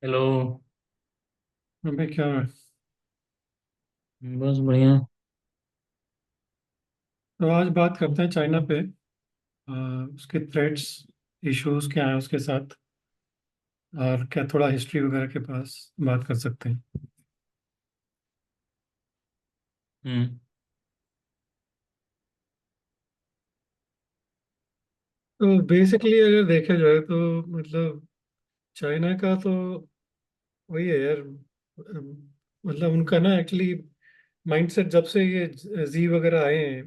Hello. हमें क्या है? बस बढ़िया। तो आज बात करते हैं चाइना पे। उसके थ्रेट्स, इश्यूज क्या हैं उसके साथ, और क्या थोड़ा हिस्ट्री वगैरह के पास बात कर सकते हैं। हम्म। तो बेसिकली अगर देखा जाए तो मतलब चाइना का तो वही है यार। मतलब उनका ना एक्चुअली माइंडसेट जब से ये जी वगैरह आए हैं,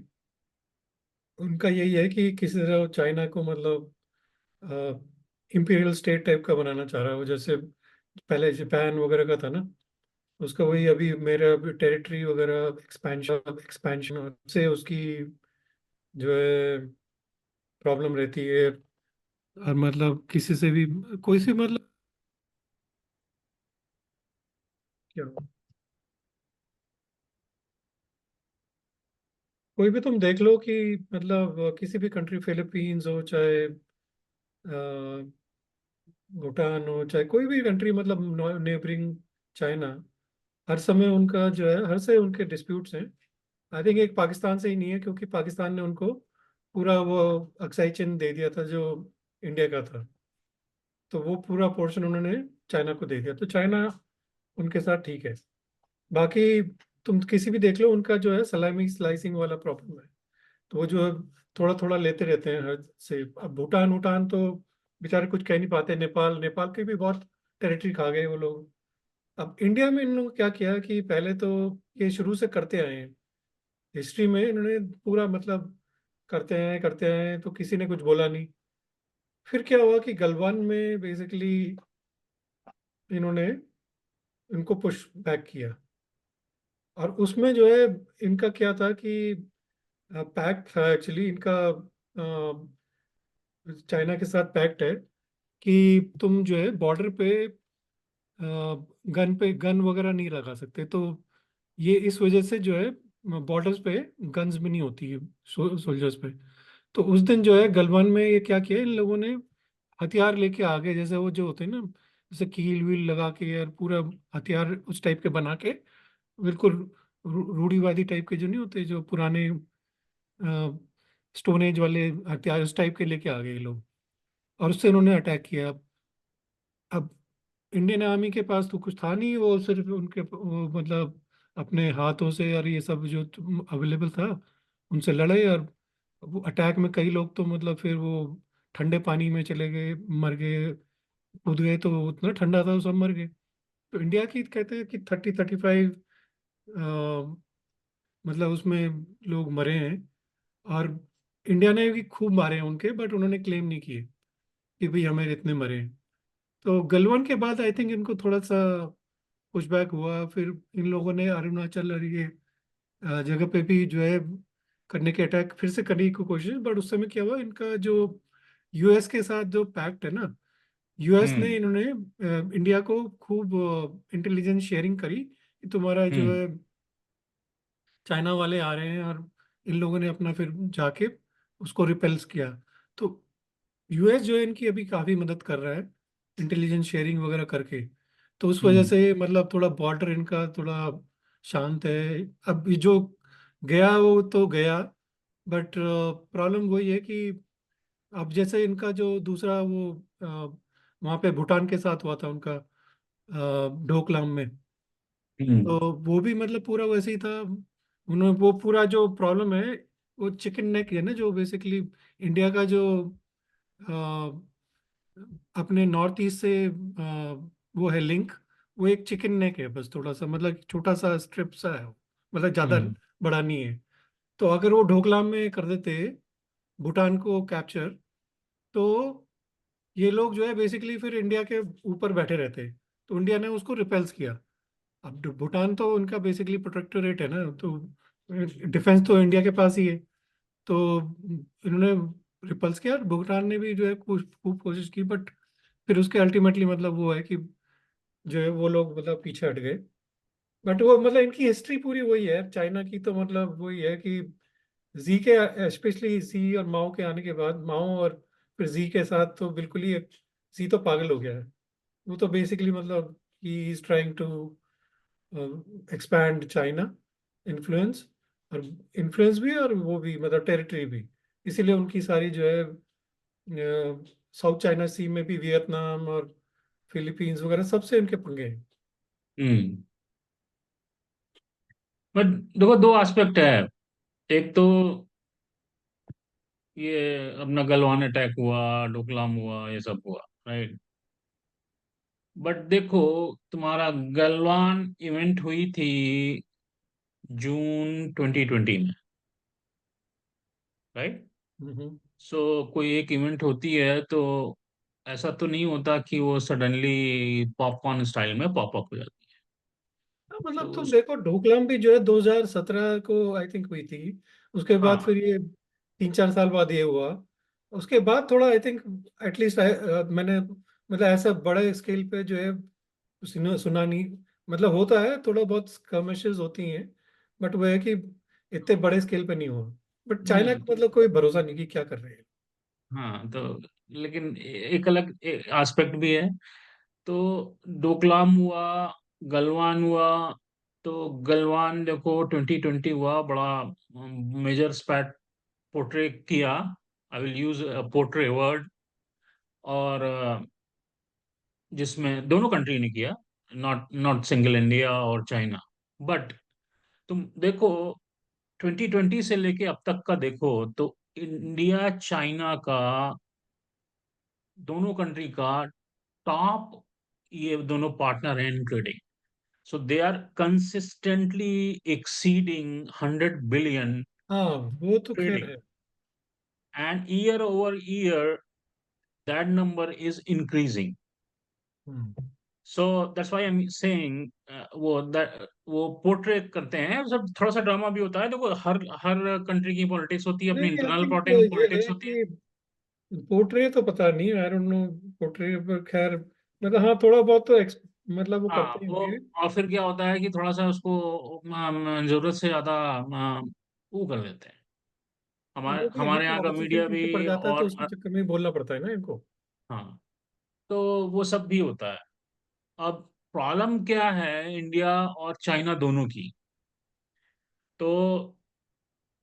उनका यही है कि किसी तरह चाइना को मतलब इंपीरियल स्टेट टाइप का बनाना चाह रहा है वो, जैसे पहले जापान वगैरह का था ना। उसका वही अभी मेरा टेरिटरी वगैरह एक्सपेंशन एक्सपेंशन से उसकी जो है प्रॉब्लम रहती है। और मतलब किसी से भी कोई सी मतलब क्या हो, कोई भी तुम देख लो कि मतलब किसी भी कंट्री, फिलीपींस हो चाहे भूटान हो चाहे कोई भी कंट्री, मतलब नेबरिंग चाइना, हर समय उनका जो है, हर से उनके डिस्प्यूट्स हैं। आई थिंक एक पाकिस्तान से ही नहीं है, क्योंकि पाकिस्तान ने उनको पूरा वो अक्साई चिन्ह दे दिया था जो इंडिया का था। तो वो पूरा पोर्शन उन्होंने चाइना को दे दिया, तो चाइना उनके साथ ठीक है। बाकी तुम किसी भी देख लो, उनका जो है सलामी स्लाइसिंग वाला प्रॉब्लम है। तो वो जो है थोड़ा थोड़ा लेते रहते हैं हर से। अब भूटान भूटान तो बेचारे कुछ कह नहीं पाते। नेपाल नेपाल के भी बहुत टेरिटरी खा गए वो लोग। अब इंडिया में इन लोगों ने क्या किया कि पहले तो ये शुरू से करते आए हैं, हिस्ट्री में इन्होंने पूरा मतलब करते हैं तो किसी ने कुछ बोला नहीं। फिर क्या हुआ कि गलवान में बेसिकली इन्होंने इनको पुश बैक किया। और उसमें जो है इनका क्या था कि पैक्ट था एक्चुअली इनका, चाइना के साथ पैक्ट है कि तुम जो है बॉर्डर पे गन वगैरह नहीं लगा सकते। तो ये इस वजह से जो है बॉर्डर्स पे गन्स भी नहीं होती है सोल्जर्स पे। तो उस दिन जो है गलवान में ये क्या किया इन लोगों ने, हथियार लेके आ गए, जैसे वो जो होते हैं ना, जैसे कील वील लगा के यार पूरा हथियार उस टाइप के बना के, बिल्कुल रूढ़िवादी टाइप के जो नहीं होते, जो पुराने स्टोन एज वाले हथियार उस टाइप के लेके आ गए ये लोग। और उससे इन्होंने अटैक किया। अब इंडियन आर्मी के पास तो कुछ था नहीं, वो सिर्फ उनके वो मतलब अपने हाथों से और ये सब जो अवेलेबल था उनसे लड़े। और वो अटैक में कई लोग तो मतलब फिर वो ठंडे पानी में चले गए, मर गए, कूद गए, तो उतना ठंडा था वो सब मर गए। तो इंडिया की कहते हैं कि 30-35 मतलब उसमें लोग मरे हैं। और इंडिया ने भी खूब मारे हैं उनके, बट उन्होंने क्लेम नहीं किए कि भाई हमें इतने मरे हैं। तो गलवान के बाद आई थिंक इनको थोड़ा सा पुशबैक हुआ। फिर इन लोगों ने अरुणाचल और ये जगह पे भी जो है करने के अटैक फिर से करने की कोशिश, बट उस समय क्या हुआ, इनका जो यूएस के साथ जो पैक्ट है ना, यूएस ने हम्म। इन्होंने इंडिया को खूब इंटेलिजेंस शेयरिंग करी कि तुम्हारा जो हम्म। है चाइना वाले आ रहे हैं। और इन लोगों ने अपना फिर जाके उसको रिपेल्स किया। तो यूएस जो है इनकी अभी काफ़ी मदद कर रहा है इंटेलिजेंस शेयरिंग वगैरह करके। तो उस वजह हम्म। से मतलब थोड़ा बॉर्डर इनका थोड़ा शांत है। अब ये जो गया वो तो गया, बट प्रॉब्लम वही है कि अब जैसे इनका जो दूसरा वो वहाँ पे भूटान के साथ हुआ था उनका, डोकलाम में। हम्म। तो वो भी मतलब पूरा वैसे ही था। उन्होंने वो पूरा जो प्रॉब्लम है, वो चिकन नेक है ना, जो बेसिकली इंडिया का जो अपने नॉर्थ ईस्ट से वो है लिंक, वो एक चिकन नेक है बस, थोड़ा सा मतलब छोटा सा स्ट्रिप सा है वो, मतलब ज़्यादा हम्म। बड़ा नहीं है। तो अगर वो ढोकलाम में कर देते भूटान को कैप्चर, तो ये लोग जो है बेसिकली फिर इंडिया के ऊपर बैठे रहते। तो इंडिया ने उसको रिपेल्स किया। अब भूटान तो उनका बेसिकली प्रोटेक्टोरेट है ना, तो डिफेंस तो इंडिया के पास ही है। तो इन्होंने रिपल्स किया, और भूटान ने भी जो है खूब कोशिश की, बट फिर उसके अल्टीमेटली मतलब वो है कि जो है वो लोग मतलब पीछे हट गए। बट वो मतलब इनकी हिस्ट्री पूरी वही है चाइना की, तो मतलब वही है कि जी के, स्पेशली जी और माओ के आने के बाद, माओ और फिर जी के साथ तो बिल्कुल ही जी तो पागल हो गया है। वो तो बेसिकली मतलब ही is trying to expand China influence, और इन्फ्लुएंस भी और वो भी मतलब टेरिटरी भी। इसीलिए उनकी सारी जो है साउथ चाइना सी में भी वियतनाम और फिलीपींस वगैरह सबसे इनके पंगे हैं। हम्म। बट देखो, दो एस्पेक्ट है। एक तो ये अपना गलवान अटैक हुआ, डोकलाम हुआ, ये सब हुआ, राइट। बट देखो, तुम्हारा गलवान इवेंट हुई थी जून 2020 में, राइट। हम्म। सो कोई एक इवेंट होती है तो ऐसा तो नहीं होता कि वो सडनली पॉपकॉर्न स्टाइल में पॉप अप हो जाती है। हाँ, तो मतलब तुम उस देखो ढोकलाम भी जो है 2017 को आई थिंक हुई थी। उसके बाद हाँ। फिर ये 3-4 साल बाद ये हुआ। उसके बाद थोड़ा आई थिंक एटलीस्ट मैंने मतलब ऐसा बड़े स्केल पे जो है सुना नहीं। मतलब होता है थोड़ा बहुत skirmishes होती हैं, बट वो है कि इतने बड़े स्केल पे नहीं हुआ। बट चाइना नहीं का तो मतलब कोई भरोसा नहीं कि क्या कर रहे हैं। हाँ, तो लेकिन एक अलग एस्पेक्ट भी है। तो डोकलाम हुआ, गलवान हुआ। तो गलवान देखो 2020 हुआ, बड़ा मेजर स्पैट पोर्ट्रे किया। I will use portray word. और जिसमें दोनों कंट्री ने किया, नॉट नॉट सिंगल इंडिया और चाइना। बट तुम देखो, 2020 से लेके अब तक का देखो तो इंडिया चाइना का, दोनों कंट्री का टॉप, ये दोनों पार्टनर हैं in trading. So they are consistently exceeding 100 billion हाँ, वो तो खैर ट्रेडिंग, है। And year over year that number is increasing. Hmm. So that's why I am saying, वो पोर्ट्रेट करते हैं सब, थोड़ा सा ड्रामा भी होता है। देखो, हर हर कंट्री की पॉलिटिक्स होती है, अपनी नहीं, आई इंटरनल थिंक ये पॉलिटिक्स है होती है। कि पोर्ट्रे तो पता नहीं, आई डोंट नो पोर्ट्रे पर खैर। मतलब हाँ, थोड़ा बहुत तो मतलब वो हाँ करते वो, होंगे। और फिर क्या होता है कि थोड़ा सा उसको जरूरत से ज्यादा वो कर देते हैं। हमारे वो भी है ना हमारे कि यहाँ का ऑपोजिशन मीडिया पीछे पड़ भी। जाता है तो और उसके चक्कर में ही बोलना पड़ता है ना इनको। हाँ, तो वो सब भी होता है। अब प्रॉब्लम क्या है इंडिया और चाइना दोनों की। तो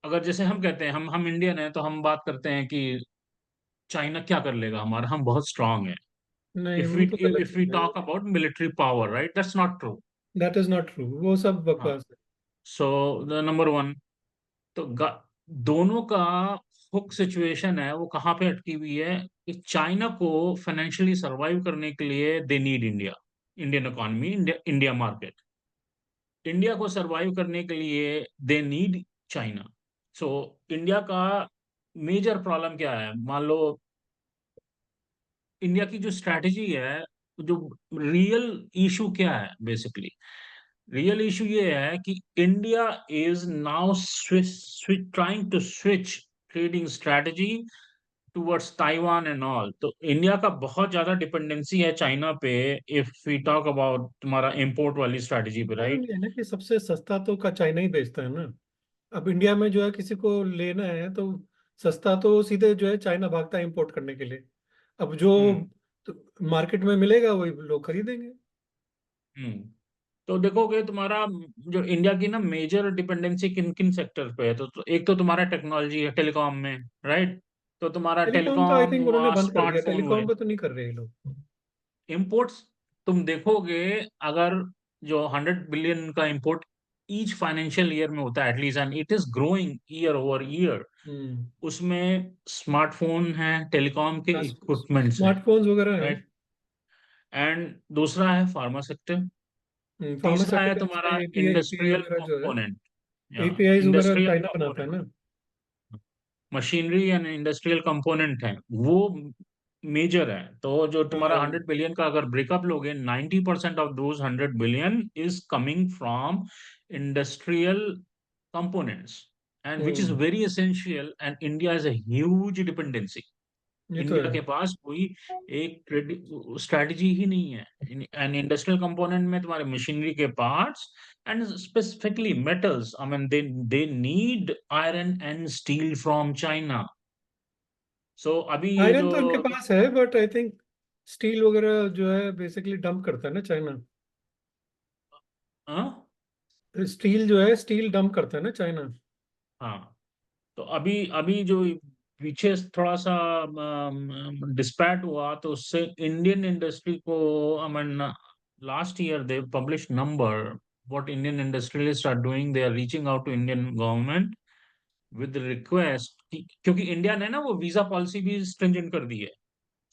अगर जैसे हम कहते हैं, हम इंडियन हैं, तो हम बात करते हैं कि चाइना क्या कर लेगा हमारा, हम बहुत स्ट्रांग हैं। नहीं, इफ वी वो तो गलत इफ वी चीज है। Talk about military power, right, that's not true. That is not true, वो सब हाँ। बकवास है। सो द नंबर वन, तो दोनों का हुक सिचुएशन है, वो कहाँ पे अटकी हुई है कि चाइना को फाइनेंशियली सरवाइव करने के लिए they need India, Indian economy, India India market. India को सरवाइव करने के लिए they need China. So India का मेजर प्रॉब्लम क्या है, मान लो इंडिया की जो स्ट्रैटेजी है, जो रियल इशू क्या है बेसिकली। रियल इशू ये है कि India is now switch trying to switch trading strategy towards Taiwan and all. तो इंडिया का बहुत ज्यादा डिपेंडेंसी है चाइना पे, इफ वी टॉक अबाउट तुम्हारा इंपोर्ट वाली स्ट्रैटेजी पे, प्रॉब्लम राइट। ये है ना कि सबसे सस्ता तो का चाइना ही बेचता है ना। अब इंडिया में जो है किसी को लेना है तो सस्ता तो सीधे जो है चाइना भागता है इंपोर्ट करने के लिए। अब जो हम्म। मार्केट में मिलेगा वही लोग खरीदेंगे। हम्म। तो देखोगे तुम्हारा जो इंडिया की ना मेजर डिपेंडेंसी किन किन सेक्टर पे है, तो एक तो तुम्हारा टेक्नोलॉजी है, टेलीकॉम में, राइट। तो तुम्हारा टेलीकॉम तो आई टेलीकॉम थिंक उन्होंने हुआ, बंद कर दिया, स्मार्टफोन हुए, टेलीकॉम पे तो नहीं कर रहे ये लोग। इंपोर्ट्स तुम देखोगे, अगर जो 100 बिलियन का इंपोर्ट ईच फाइनेंशियल ईयर में होता है at least, and it is growing year over year, hmm. उसमें स्मार्टफोन है, टेलीकॉम के इक्विपमेंट्स हैं, स्मार्टफोन्स वगैरह हैं। राइट। एंड दूसरा है फार्मा सेक्टर। फार्मा तीसरा सेक्टर है का तुम्हारा एपीआई एपीआई इंडस्ट्रियल वगैरह जो है, कंपोनेंट, या एपीआईज वगैरह इंडस्ट्रियल चाइना बनाता है कंपोनेंट, ना। मशीनरी एंड इंडस्ट्रियल कंपोनेंट है वो मेजर है। तो जो तुम्हारा हाँ। 100 बिलियन का अगर ब्रेकअप लोगे, 90% of those 100 billion is coming from industrial components, and which is hmm. Very essential, and India is a huge dependency. ये तो इंडिया है। के पास कोई एक स्ट्रेटजी ही नहीं है। एंड इंडस्ट्रियल कंपोनेंट में तुम्हारे मशीनरी के parts and specifically metals, I mean they need iron and steel from China. So अभी ये आयरन जो तो इनके पास है बट आई थिंक स्टील वगैरह जो है बेसिकली डंप करता है ना चाइना। हाँ। स्टील जो है, स्टील डंप करता है ना चाइना। हाँ, तो अभी अभी जो पीछे थोड़ा सा डिस्पैट हुआ, तो उससे इंडियन इंडस्ट्री को, I mean, last year they publish number what Indian industrialist are doing, they are reaching out to Indian government with request, क्योंकि इंडिया ने ना वो वीजा पॉलिसी भी स्ट्रिंजेंट कर दी है।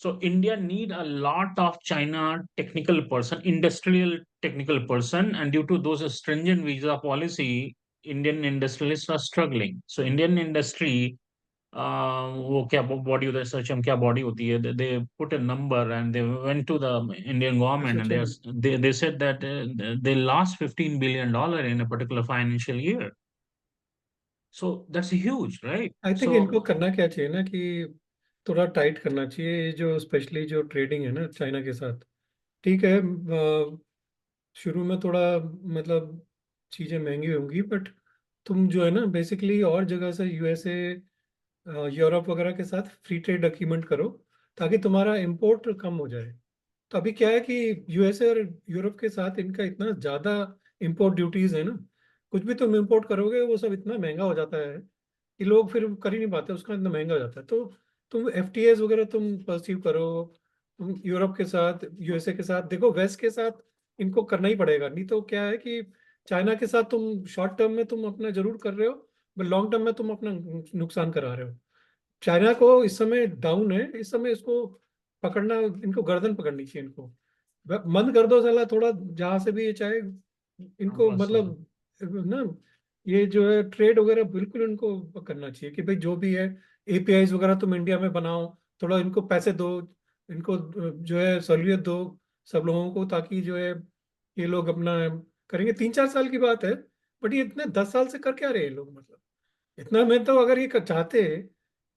So India need a lot of China technical person, industrial technical person, and due to those stringent visa policy, Indian industrialists are struggling. So Indian industry, वो क्या body होता है, सच हम क्या बॉडी होती है, they put a number and they went to the Indian अच्छा government and अच्छा। they said that they lost $15 billion in a particular financial year. So that's huge, right? I think इनको So करना क्या चाहिए ना कि थोड़ा टाइट करना चाहिए ये जो स्पेशली जो ट्रेडिंग है ना चाइना के साथ। ठीक है, शुरू में थोड़ा मतलब चीज़ें महंगी होंगी, बट तुम जो है ना बेसिकली और जगह से यूएसए, यूरोप वगैरह के साथ फ्री ट्रेड अग्रीमेंट करो ताकि तुम्हारा इंपोर्ट कम हो जाए। तो अभी क्या है कि यूएसए और यूरोप के साथ इनका इतना ज़्यादा इंपोर्ट ड्यूटीज है ना, कुछ भी तुम इंपोर्ट करोगे वो सब इतना महंगा हो जाता है कि लोग फिर कर ही नहीं पाते, उसका इतना महंगा हो जाता है। तो तुम एफटीएस वगैरह तुम परसीव करो, तुम यूरोप के साथ यूएसए के साथ देखो, वेस्ट के साथ इनको करना ही पड़ेगा, नहीं तो क्या है कि चाइना के साथ तुम शॉर्ट टर्म में तुम अपना जरूर कर रहे हो, बट लॉन्ग टर्म में तुम अपना नुकसान करा रहे हो। चाइना को इस समय डाउन है, इस समय इसको पकड़ना, इनको गर्दन पकड़नी चाहिए इनको। बंद कर दो साला थोड़ा, जहां से भी ये चाहे इनको बस मतलब ना, ये जो है ट्रेड वगैरह बिल्कुल इनको करना चाहिए कि भाई जो भी है एपीआईज वगैरह तुम इंडिया में बनाओ, थोड़ा इनको पैसे दो, इनको जो है सहूलियत दो सब लोगों को, ताकि जो है ये लोग अपना करेंगे। 3-4 साल की बात है, बट ये इतने 10 साल से कर क्या रहे हैं ये लोग, मतलब इतना में तो अगर ये चाहते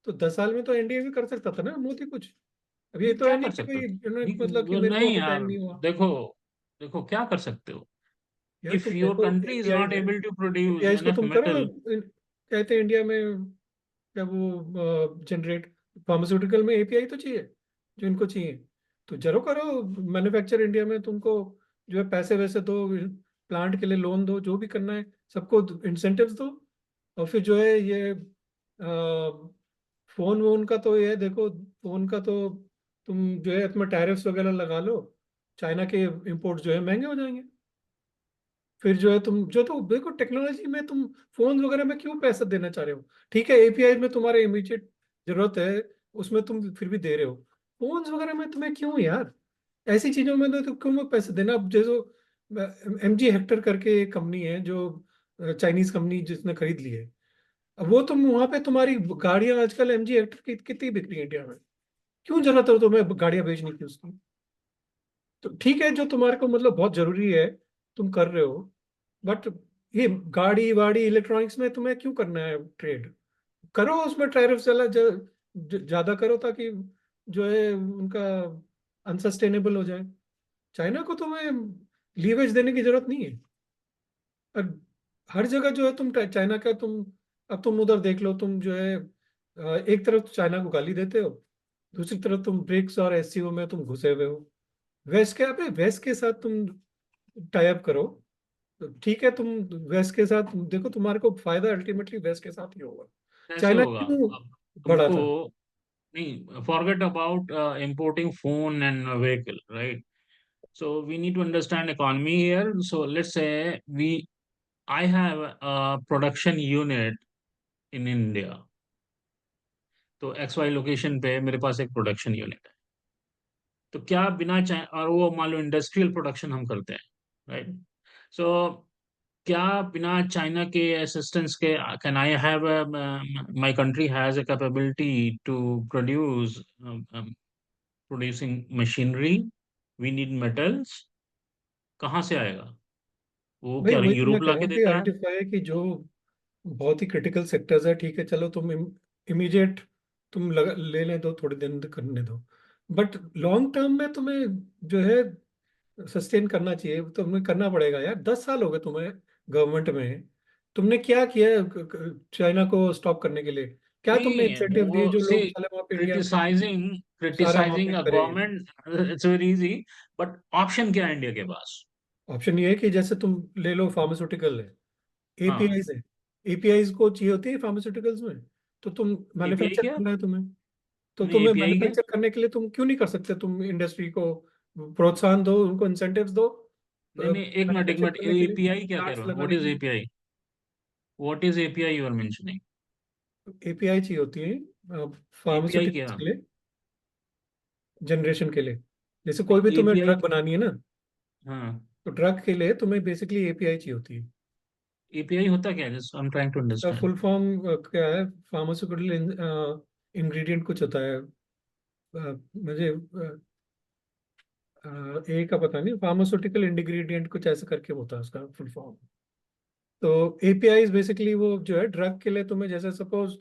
तो 10 साल में तो एनडीए भी कर सकता था ना मोदी कुछ। अब ये तो है क्या नहीं कर कि सकते भाई हो? मतलब कि मेरे को नहीं अभी टाइम यार, नहीं हुआ। देखो, देखो क्या कर सकते हो। यार इफ तुम योर देखो कंट्री इज एपीआई नॉट है, एबल टू प्रोड्यूस एपीआई को एनफ तुम करो। मेटल। कहते हैं इंडिया में क्या वो जनरेट, फार्मास्यूटिकल में एपीआई तो चाहिए जो इनको चाहिए, तो जरूर करो मैन्युफैक्चर इंडिया में। तुमको जो है पैसे वैसे दो, प्लांट के लिए लोन दो, जो भी करना है सबको इंसेंटिव्स दो। और फिर जो है ये फोन वोन का तो ये देखो, फोन का तो तुम जो है इसमें टैरिफ्स वगैरह लगा लो, चाइना के इंपोर्ट जो है महंगे हो जाएंगे। फिर जो है तुम जो तो देखो टेक्नोलॉजी में तुम फोन वगैरह में क्यों पैसा देना चाह रहे हो। ठीक है एपीआई में तुम्हारे इमीडिएट जरूरत है, उसमें तुम फिर भी दे रहे हो, फोन्स वगैरह में तुम्हें क्यों यार, ऐसी चीजों में तो क्यों पैसे देना। अब जैसे एमजी हेक्टर करके एक कंपनी है जो चाइनीज कंपनी जिसने खरीद ली है, अब वो तुम वहां पे तुम्हारी गाड़ियां आजकल एमजी हेक्टर की कितनी बिक रही है इंडिया में, क्यों जरूरत है तुम्हें गाड़ियां बेचने की उसकी। तो ठीक है जो तुम्हारे को मतलब बहुत जरूरी है तुम कर रहे हो, बट ये गाड़ी वाड़ी इलेक्ट्रॉनिक्स में तुम्हें क्यों करना है ट्रेड, करो उसमें टैरिफ चला ज्यादा करो ताकि जो है उनका अनसस्टेनेबल हो जाए। चाइना को तुम्हें लीवेज देने की जरूरत नहीं है। और हर जगह जो है तुम चाइना का तुम, अब तुम उधर देख लो, तुम जो है एक तरफ चाइना को गाली देते हो, दूसरी तरफ तुम ब्रिक्स और एससीओ में तुम घुसे हुए हो। वेस्ट के पे वेस्ट के साथ तुम टाई अप करो, तो ठीक है तुम वेस्ट के साथ देखो, तुम्हारे को फायदा अल्टीमेटली वेस्ट के साथ ही होगा। कैसे चाइना होगा? क्यों अब बड़ा तुमको, था। नहीं, forget about importing phone and vehicle, right? So we need to understand economy here. So let's say I have a production unit in India. तो एक्स वाई लोकेशन पे मेरे पास एक प्रोडक्शन यूनिट है। तो क्या बिना चाहे, और वो मान लो इंडस्ट्रियल प्रोडक्शन हम करते हैं, राइट? सो क्या बिना चाइना के असिस्टेंस के can I have, my country has a capability to produce, producing machinery, we need metals, कहाँ से आएगा? वो भाई क्या वही तो मैं यूरोप कह ला रहा के हूँ कि देता है? आइडेंटिफाई है कि जो बहुत ही क्रिटिकल सेक्टर्स है, ठीक है चलो तुम इमीडिएट तुम लेने दो, थोड़े दिन करने दो, बट लॉन्ग टर्म में तुम्हें जो है सस्टेन करना चाहिए, तो तुम्हें करना पड़ेगा यार। 10 साल हो गए तुम्हें गवर्नमेंट में, तुमने क्या किया है चाइना को स्टॉप करने के लिए, क्या तुमने नहीं, इंसेंटिव वो दिए जो सी लोग साले वहां पे इंडिया में काम क्रिटिसाइजिंग करते हैं? सारा वहां क्रिटिसाइजिंग पे अ करेगी। Government it's very easy, but option क्या है इंडिया के पास? ऑप्शन ये है कि जैसे तुम ले लो, फार्मास्यूटिकल है, हाँ, एपीआईज है, एपीआईज को चाहिए होती है फार्मास्यूटिकल्स में, तो तुम एपीआई मैन्युफैक्चर क्या? करना है तुम्हें, तो नहीं, तुम्हें एपीआई क्या? मैन्युफैक्चर करने के लिए तुम क्यों नहीं कर सकते, तुम इंडस्ट्री को प्रोत्साहन दो, उनको इंसेंटिव्स दो नहीं नहीं, एक मैन्युफैक्चर मिनट, करने के लिए, एपीआई क्या कह प्लांट्स रहे हो? व्हाट लगाने इज के लिए। API? What is API you are mentioning? API चाहिए होती है एपीआई क्या? फार्मास्यूटिकल्स के लिए, जनरेशन के लिए। जैसे कोई भी तुम्हें एपीआई? ड्रग बनानी है ना, हाँ, तो ड्रग के लिए तुम्हें बेसिकली एपीआई चाहिए होती है। एपीआई होता क्या है? आई एम ट्राइंग टू इसका अंडरस्टैंड। फुल फॉर्म क्या है, फार्मास्यूटिकल इंग्रेडिएंट कुछ होता है, मुझे ए का पता नहीं, फार्मास्यूटिकल इंग्रेडिएंट कुछ ऐसे करके होता है उसका फुल फॉर्म। तो एपीआई बेसिकली वो जो है ड्रग के लिए, तुम्हें जैसे सपोज,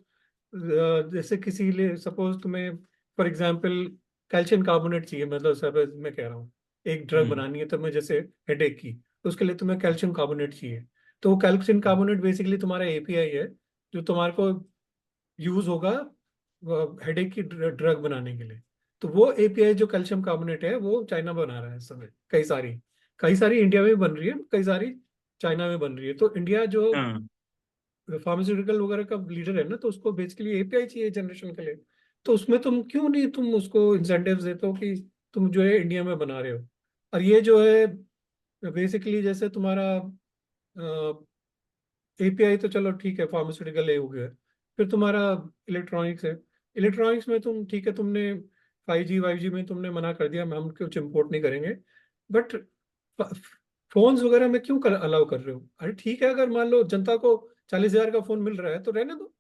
जैसे किसी लिए सपोज तुम्हें फॉर एग्जांपल कैल्शियम कार्बोनेट चाहिए, मतलब सपोज मैं कह रहा हूँ एक ड्रग हम्म। बनानी है तुम्हें, जैसे हेडेक की, तो उसके लिए तुम्हें कैल्शियम कार्बोनेट चाहिए। तो वो कैल्शियम कार्बोनेट बेसिकली तुम्हारा एपीआई है, जो तुम्हारे को यूज होगा हेडेक की ड्रग बनाने के लिए। तो वो एपीआई जो कैल्शियम कार्बोनेट है, वो चाइना बना रहा है इस समय, कई सारी इंडिया में बन रही है, कई सारी चाइना में बन रही है। तो इंडिया जो हाँ, फार्मास्यूटिकल वगैरह का लीडर है ना, तो उसको बेसिकली एपीआई चाहिए जनरेशन के लिए। तो उसमें तुम क्यों नहीं तुम उसको इंसेंटिव्स देते हो कि तुम जो है इंडिया में बना रहे हो। और ये जो है बेसिकली जैसे तुम्हारा एपीआई तो चलो ठीक है, फार्मास्यूटिकल हो गया, फिर तुम्हारा इलेक्ट्रॉनिक्स है। इलेक्ट्रॉनिक्स में तुम ठीक है, तुमने 5G 5G में तुमने मना कर दिया, हम कुछ इम्पोर्ट नहीं करेंगे, बट फोन्स वगैरह में क्यों अलाउ कर रहे हो? अरे ठीक है, अगर मान लो जनता को 40,000 का फोन मिल रहा है तो रहने दो,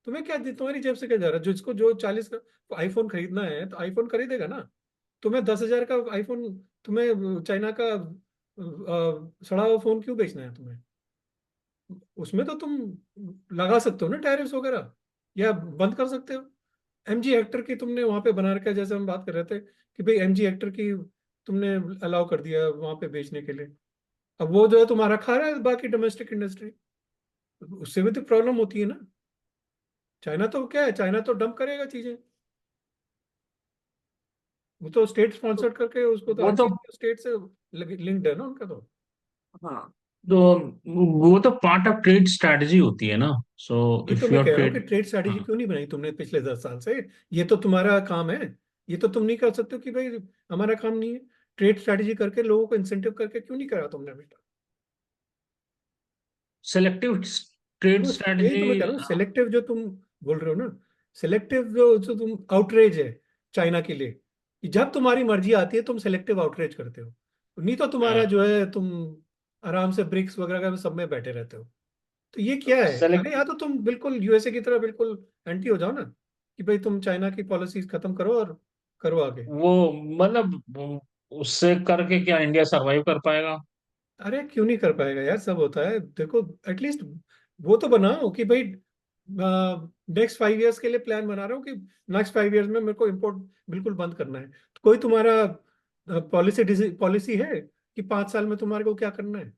तुम्हें क्या, तुम्हारी जेब से क्या जा रहा है? जिसको जो 40 का आईफोन खरीदना है तो आईफोन खरीदेगा ना। तुम्हें 10,000 का आईफोन, तुम्हें चाइना का सड़ा हुआ फोन क्यों बेचना है तुम्हें? उसमें तो तुम लगा सकते हो ना टैरिफ्स वगैरह, या बंद कर सकते हो। एमजी हेक्टर की तुमने वहां पे बना रखा है, जैसे हम बात कर रहे थे कि भाई एमजी हेक्टर की तुमने अलाउ कर दिया वहां पे बेचने के लिए। अब वो जो है तुम्हारा खा रहा है बाकी डोमेस्टिक इंडस्ट्री, उससे भी तो प्रॉब्लम होती है ना। चाइना तो क्या है, चाइना तो डंप करेगा चीजें, वो तो स्टेट तो स्पॉन्सर्ड करके, उसको तो वो हर तो, चीज स्टेट से लिंक्ड है ना उनका तो। हाँ, तो वो तो पार्ट ऑफ ट्रेड स्ट्रेटजी होती है ना। सो वही तो इफ मैं योर कह रहा हूँ कि ट्रेड, ट्रेड स्ट्रैटेजी हाँ, क्यों नहीं बनाई तुमने पिछले 10 साल से? ये तो तुम्हारा काम है, ये तो तुम नहीं कर सकते हो कि भाई हमारा काम नहीं है? ट्रेड स्ट्रैटेजी करके लोगों को इंसेंटिव करके क्यों नहीं करा तुमने अभी तक? सेलेक्टिव ट्रेड तो यही स्ट्रेटजी। तो मैं कह रहा हूँ, सेलेक्टिव जो तुम बोल रहे हो ना, सेलेक्टिव जो जो तुम आउटरेज है चाइना के लिए, कि जब तुम्हारी मर्जी आती है तुम सेलेक्टिव आउटरेज करते हो, नहीं तो तुम्हारा जो है तुम आराम से ब्रिक्स वगैरह का सब में बैठे रहते हो। तो ये क्या है? अरे या तो तुम बिल्कुल यूएसए की तरह बिल्कुल एंटी हो जाओ ना, कि भाई तुम चाइना की पॉलिसीज खत्म करो और करो आगे। वो मतलब उससे करके क्या इंडिया सरवाइव कर पाएगा? अरे क्यों नहीं कर पाएगा यार, सब होता है देखो, एटलीस्ट वो तो बनाओ कि भाई नेक्स्ट 5 इयर्स के लिए प्लान बना रहा हूँ कि नेक्स्ट 5 इयर्स में मेरे को इम्पोर्ट बिल्कुल बंद करना है। तो कोई तुम्हारा पॉलिसी पॉलिसी है कि 5 साल में तुम्हारे को क्या करना है?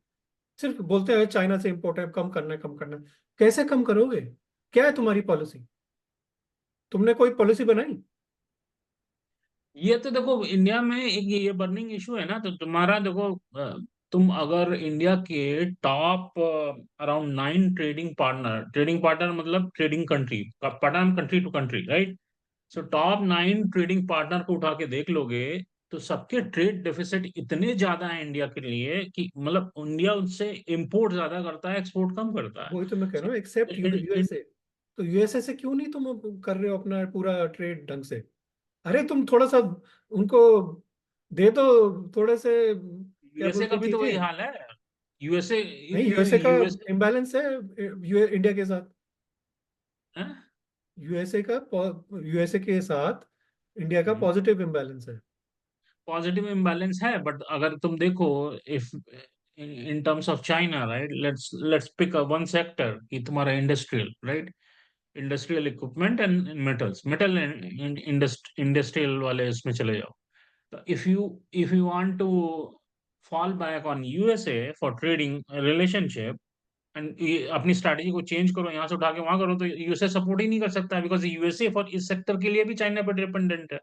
सिर्फ बोलते हैं चाइना से इम्पोर्ट है, कम करना है, कम करना है। कैसे कम करोगे? क्या है तुम्हारी पॉलिसी? तुमने कोई पॉलिसी बनाई? ये तो देखो, इंडिया में एक ये बर्निंग इशू है ना। तो तुम्हारा देखो, तुम अगर इंडिया के टॉप अराउंड 9 ट्रेडिंग पार्टनर मतलब trading country, partner country to country, right? So top 9 trading partner को उठा के देख लोगे, तो सबके ट्रेड डेफिसिट इतने ज्यादा है इंडिया के लिए कि मतलब इंडिया उनसे इंपोर्ट ज्यादा करता है, एक्सपोर्ट कम करता है। वही तो मैं कह रहा So, हूँ, एक्सेप्ट इन- यूएसए। तो यूएसए से क्यों नहीं तुम कर रहे हो अपना पूरा ट्रेड ढंग से? अरे तुम थोड़ा सा उनको दे दो, थोड़े से क्या यूएसए बोलते का हैं भी तो वही चीजें। हाल है। यूएसए नहीं, यूएसए का यूएसए इम्बैलेंस है इंडिया के साथ। यूएसए के साथ इंडिया का पॉजिटिव इम्बैलेंस है। पॉजिटिव इम्बैलेंस है, बट अगर तुम देखो, if in terms of China, right, let's pick one sector कि तुम्हारा industrial, right, industrial equipment and metal industrial वाले इसमें चले जाओ। तो if you want to fall back on USA for trading relationship and अपनी स्ट्रैटेजी को चेंज करो, यहाँ से उठा के वहां करो, तो यूएसए सपोर्ट ही नहीं कर सकता, बिकॉज यूएसए फॉर इस सेक्टर के लिए भी चाइना पर डिपेंडेंट है।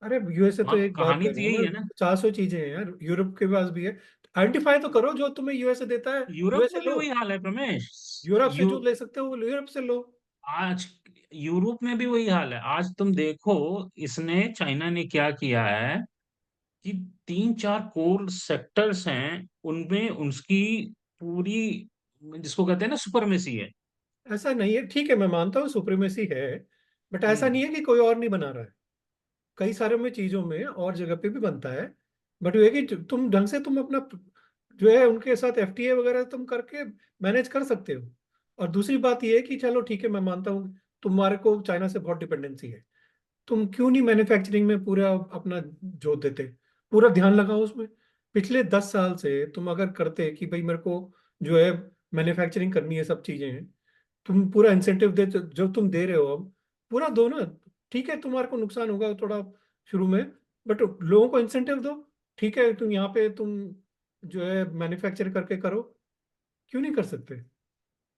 अरे यूएसए तो वहाँ एक बात कहानी कर तो रहा हूँ यही मैं, है ना। 400 चीजें हैं यार, यूरोप के पास भी है। आइडेंटिफाई तो करो जो तुम्हें यूएसए देता है, यूरोप यूएसए में भी लो। वही हाल है प्रमेश। यूरोप से यू जो ले सकते हो वो यूरोप से लो। आज यूरोप में भी वही हाल है। आज तुम देखो, इसने चाइना ने क्या किया है कि तीन चार कोर सेक्टर्स हैं, उनमें उसकी पूरी, जिसको कहते हैं ना, सुपरमेसी है। ऐसा नहीं है, ठीक है मैं मानता हूँ सुप्रीमेसी है, बट ऐसा हम्म। नहीं है कि कोई और नहीं बना रहा है। कई सारे में चीजों में और जगह पे भी बनता है। बट ये कि तुम ढंग से तुम अपना जो है उनके साथ एफटीए वगैरह तुम करके मैनेज कर सकते हो। और दूसरी बात ये है कि चलो ठीक है मैं मानता हूँ तुम्हारे को चाइना से बहुत डिपेंडेंसी है, तुम क्यों नहीं मैन्युफैक्चरिंग में पूरा अपना जोत देते, पूरा ध्यान लगाओ उसमें। पिछले 10 साल से तुम अगर करते कि भाई मेरे को जो है मैन्युफैक्चरिंग करनी है, सब चीजें हैं, तुम पूरा इंसेंटिव दे, जो तुम दे रहे हो अब पूरा दो ना। ठीक है तुम्हारे को नुकसान होगा थोड़ा शुरू में, बट लोगों को इंसेंटिव दो। ठीक है तुम यहाँ पे तुम जो है मैन्युफैक्चर करके करो, क्यों नहीं कर सकते।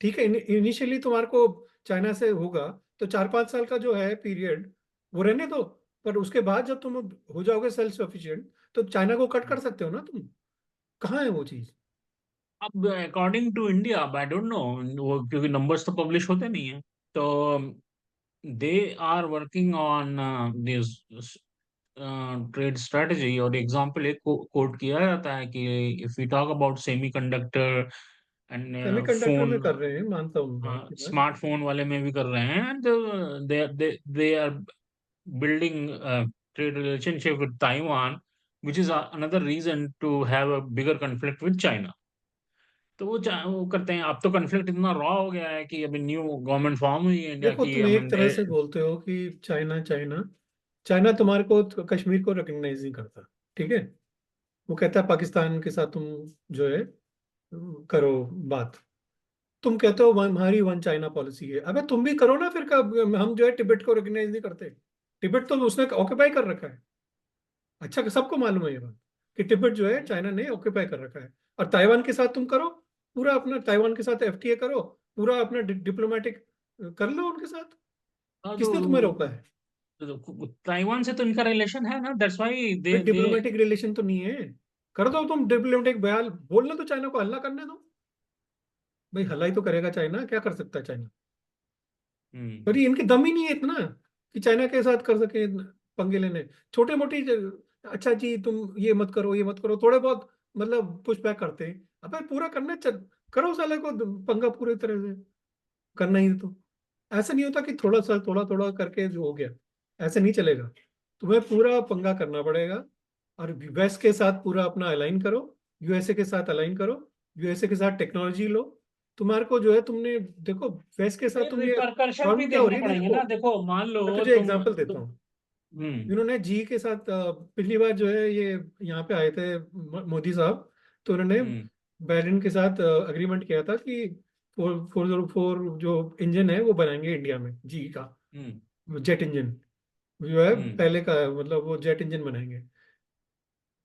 ठीक है इनिशियली तुम्हारे को चाइना से होगा, तो 4-5 साल का जो है पीरियड वो रहने दो। पर उसके बाद जब तुम हो जाओगे सेल्फ सफिशिएंट, तो चाइना को कट कर सकते हो ना तुम। कहाँ है वो चीज। अब according to India, I don't know, वो क्योंकि नंबर्स तो पब्लिश होते नहीं है, तो they are working on this trade strategy. और एग्जांपल एक कोट किया जाता है कि if we talk about semi conductor and semiconductor में फोन, कर रहे हैं, मानता हूँ मैं आपकी बात। स्मार्टफोन वाले में भी कर रहे हैं, and they are building a trade relationship with Taiwan, which is another reason to have a bigger conflict with China. तो वो करते हैं। अब तो कन्फ्लिक्ट इतना रॉ हो गया है कि अभी न्यू गवर्नमेंट फॉर्म हुई है इंडिया देखो की, तुम आई एक मीन। तरह से बोलते हो कि चाइना चाइना, चाइना तुम्हारे को कश्मीर को रिकग्नाइज नहीं करता। ठीक है, वो कहता है पाकिस्तान के साथ तुम जो है करो बात। तुम कहते हो हमारी वन चाइना पॉलिसी है, अबे तुम भी करो ना फिर। कब हम जो है तिब्बत को रिकग्नाइज नहीं करते। तिब्बत तो उसने ऑक्यूपाई कर रखा है। अच्छा सबको मालूम है ये बात कि तिब्बत जो है चाइना ने ऑक्यूपाई कर रखा है। और ताइवान के साथ तुम करो, पूरा अपना ताइवान के साथ एफटीए करो, पूरा अपना डिप्लोमेटिक कर लो उनके साथ। हाँ, किसने तुम्हें रोका है। ताइवान से तो इनका रिलेशन है ना, दैट्स व्हाई भाई दे डिप्लोमेटिक रिलेशन तो नहीं है। कर दो तुम डिप्लोमेटिक बयान, बोलने तो चाइना को हल्ला करने दो। भाई हल्ला ही तो करेगा चाइना, क्या कर सकता है चाइना। पर हम्म। ये इनकी दम ही नहीं है इतना कि चाइना के साथ कर सके पंगे लेने। छोटे मोटी अच्छा जी तुम ये मत करो ये मत करो, थोड़े बहुत मतलब पुश बैक करते हैं। अबे पूरा करना करो साले को पंगा पूरी तरह से करना ही है तो। ऐसा नहीं होता कि थोड़ा थोड़ा करके जो हो गया, ऐसे नहीं चलेगा। तुम्हें पूरा पंगा करना पड़ेगा। और वेस्ट के साथ पूरा अपना अलाइन करो, यूएसए के साथ अलाइन करो, यूएसए के साथ टेक्नोलॉजी लो। तुम्हारे को जो है तुमने देखो वेस्ट के साथ नहीं, तुम ये रिपरकशन भी प्रॉब्लम क्या हो देखने रही है पड़ेंगे देखो। ना। देखो, मान लो मैं तुझे तुम एग्जांपल देता तुम हूँ। हम्म। इन्होंने जी के साथ पिछली बार जो है ये यहाँ पे आए थे मोदी साहब, तो उन्होंने हम्म। बैलिन के साथ अग्रीमेंट किया था कि 404 जो इंजन है वो बनाएंगे इंडिया में जी का, हम्म। जेट इंजन जो है हम्म। पहले का है, मतलब वो जेट इंजन बनाएंगे।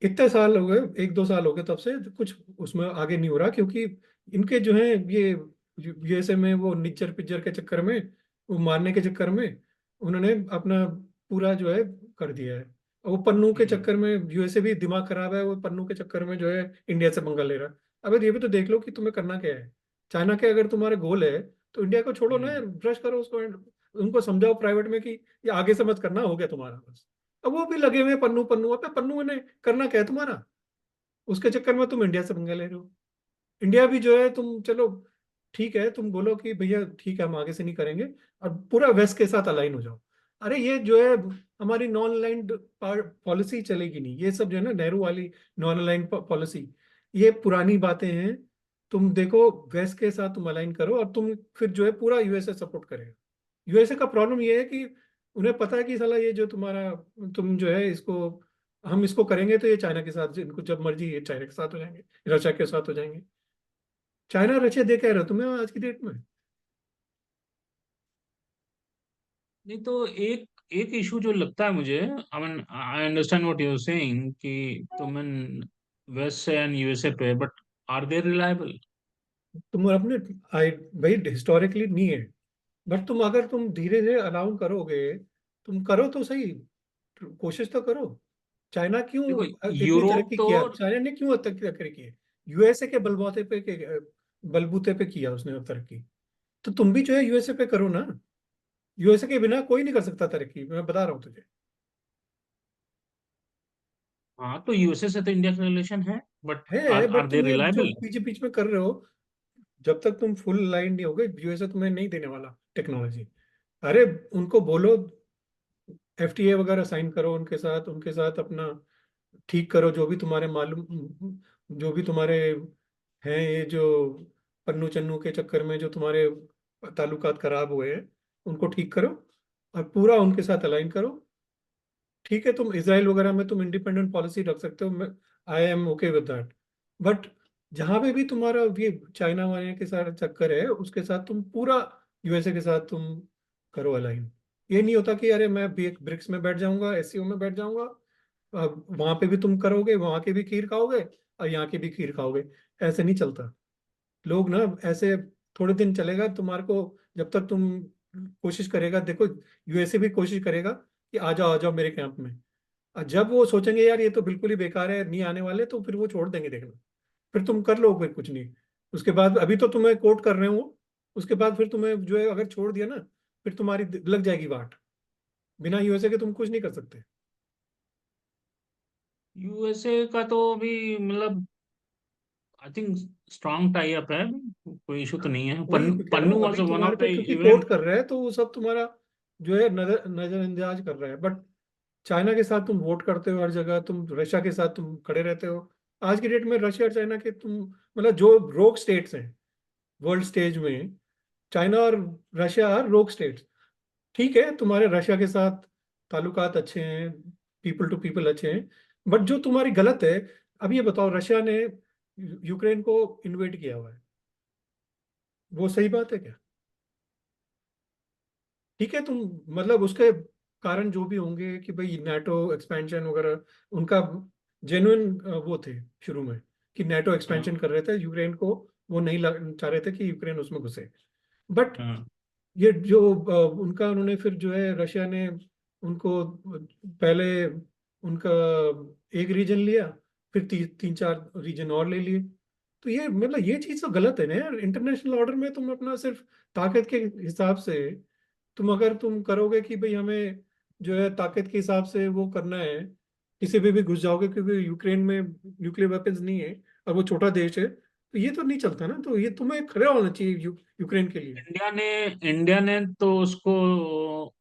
इतने साल हो गए, 1-2 साल हो गए तब से कुछ उसमें आगे नहीं हो रहा, क्योंकि इनके जो है ये यूएसए में वो निज्जर पिज्जर के चक्कर में, वो मारने के चक्कर में उन्होंने अपना पूरा जो है कर दिया है। और वो पन्नू के हम्म। चक्कर में यूएसए भी दिमाग खराब है, वो पन्नू के चक्कर में जो है इंडिया से पंगा ले रहा है। अब ये भी तो देख लो कि तुम्हें करना क्या है। चाइना के अगर तुम्हारे गोल है तो इंडिया को छोड़ो ना, हम्म। ब्रश करो उसको उनको समझाओ प्राइवेट में कि ये आगे से मत करना, हो गया तुम्हारा बस। अब वो भी लगे हुए हैं पन्नू पन्नू, अब पन्नू ने करना क्या है तुम्हारा। उसके चक्कर में तुम इंडिया से पंगा ले रहे हो। इंडिया भी जो है तुम चलो ठीक है तुम बोलो कि भैया ठीक है हम आगे से नहीं करेंगे, और पूरा वेस्ट के साथ अलाइन हो जाओ। अरे ये जो है हमारी नॉन अलाइंड पॉलिसी चलेगी नहीं, ये सब जो है ना नेहरू वाली नॉन अलाइंड पॉलिसी, ये पुरानी बातें हैं। तुम देखो वेस्ट के साथ तुम अलाइन करो, और तुम फिर जो है पूरा यूएसए सपोर्ट करेगा। यूएसए का प्रॉब्लम ये है कि उन्हें पता है कि साला ये जो तुम्हारा तुम जो है इसको हम इसको करेंगे तो ये चाइना के साथ इनको जब मर्जी ये चाइना के साथ हो जाएंगे, रशिया के साथ हो जाएंगे। चाइना रशिया दे कह रहे हो तुम्हें आज की डेट में। नहीं तो एक एक इशू जो लगता है मुझे, I mean I understand what you are saying कि तुम वेस्ट एंड यूएसए पे, बट आर दे रिलायबल? तुम अपने आई भाई हिस्टोरिकली नहीं है, बट तुम अगर तुम धीरे धीरे अलाउ करोगे, तुम करो तो सही। कोशिश तो करो। चाइना क्यों देखो इतनी यूरोप तरक्की तो, किया, चाइना ने क्यों तरक्की की है? यूएसए के बलबूते पे बलबूते पे किया उसने तरक्की। तो तुम भी जो है यूएसए पे करो ना। यूएसए के बिना कोई नहीं कर सकता तरक्की, मैं बता रहा हूँ तुझे। हाँ तो यूएसए से तो इंडिया का रिलेशन है, बट है, आर बट दे तुम ये जो रिलायबल? बीच बीच में कर रहे हो, जब तक तुम फुल लाइन नहीं होगे यूएसए तुम्हें नहीं देने वाला टेक्नोलॉजी। अरे उनको बोलो एफटीए वगैरह साइन करो उनके साथ अपना ठीक करो, जो भी तुम्हारे मालूम, जो भी तुम्हारे हैं ये जो पन्नू चन्नू के चक्कर में जो तुम्हारे ताल्लुकात खराब हुए हैं, उनको ठीक करो और पूरा उनके साथ अलाइन करो। ठीक है, तुम इसराइल वगैरह में तुम इंडिपेंडेंट पॉलिसी रख सकते हो, मैं I am okay with that. But जहां पे भी तुम्हारा ये चाइना वाले के साथ चक्कर है, उसके साथ तुम पूरा यूएसए के साथ तुम करो अलाइन। ये नहीं होता कि अरे मैं भी ब्रिक्स में बैठ जाऊंगा, एससीओ में बैठ जाऊंगा, वहां पे भी तुम करोगे, वहां के भी खीर खाओगे और यहाँ के भी खीर खाओगे। ऐसे नहीं चलता। लोग ना ऐसे थोड़े दिन चलेगा तुम्हारे को, जब तक तुम कोशिश करेगा, देखो यूएसए भी कोशिश करेगा कि आ जाओ मेरे कैंप में। और जब वो सोचेंगे यार ये तो बिल्कुल ही बेकार है, नहीं आने वाले, तो फिर वो छोड़ देंगे देखना। फिर तुम कर लो, फिर कुछ नहीं। उसके बाद अभी तो तुम्हें कोर्ट कर रहे हो, उसके बाद फिर तुम्हें जो है अगर छोड़ दिया ना, फिर तुम्हारी लग जाएगी वाट। बिना यूएसए के तुम कुछ नहीं कर सकते। यूएसए का तो अभी मतलब I think strong tie up है, कोई इशू तो नहीं है। वही मैं कह रहा पन्नू हूँ, वाज अभी वन तुम्हारे ऑफ पे द क्योंकि इवन। कोर्ट कर रहा है तो वो सब तुम्हारा जो है नजरअंदाज कर रहा है। बट चाइना के साथ तुम वोट करते हो हर जगह, तुम रशिया के साथ तुम खड़े रहते हो। आज की डेट में रशिया और चाइना के तुम मतलब जो रोग स्टेट्स हैं वर्ल्ड स्टेज में, चाइना और रशिया आर रोग स्टेट्स। ठीक है, तुम्हारे रशिया के साथ ताल्लुकात अच्छे हैं, पीपल टू पीपल अच्छे हैं, बट जो तुम्हारी गलत है, अब ये बताओ रशिया ने यूक्रेन को इन्वेट किया हुआ है, वो सही बात है क्या? ठीक है, तुम मतलब उसके कारण जो भी होंगे कि भाई नाटो एक्सपेंशन वगैरह, उनका जेन्युइन वो थे शुरू में कि नाटो एक्सपेंशन हाँ कर रहे थे यूक्रेन को, वो नहीं चाह रहे थे कि यूक्रेन उसमें घुसे। बट हाँ ये जो उनका उन्होंने फिर जो है रशिया ने उनको पहले उनका एक रीजन लिया, फिर तीन चार रीजन और ले लिए। तो ये मतलब ये चीज तो गलत है ना यार। इंटरनेशनल ऑर्डर में तुम अपना सिर्फ ताकत के हिसाब से तुम अगर तुम करोगे कि भाई हमें जो है ताकत के हिसाब से वो करना है, किसी भी घुस जाओगे क्योंकि यूक्रेन में न्यूक्लियर वेपन्स नहीं है और वो छोटा देश है, तो ये तो नहीं चलता ना। तो ये तुम्हें खड़े होना चाहिए यूक्रेन के लिए। इंडिया ने तो उसको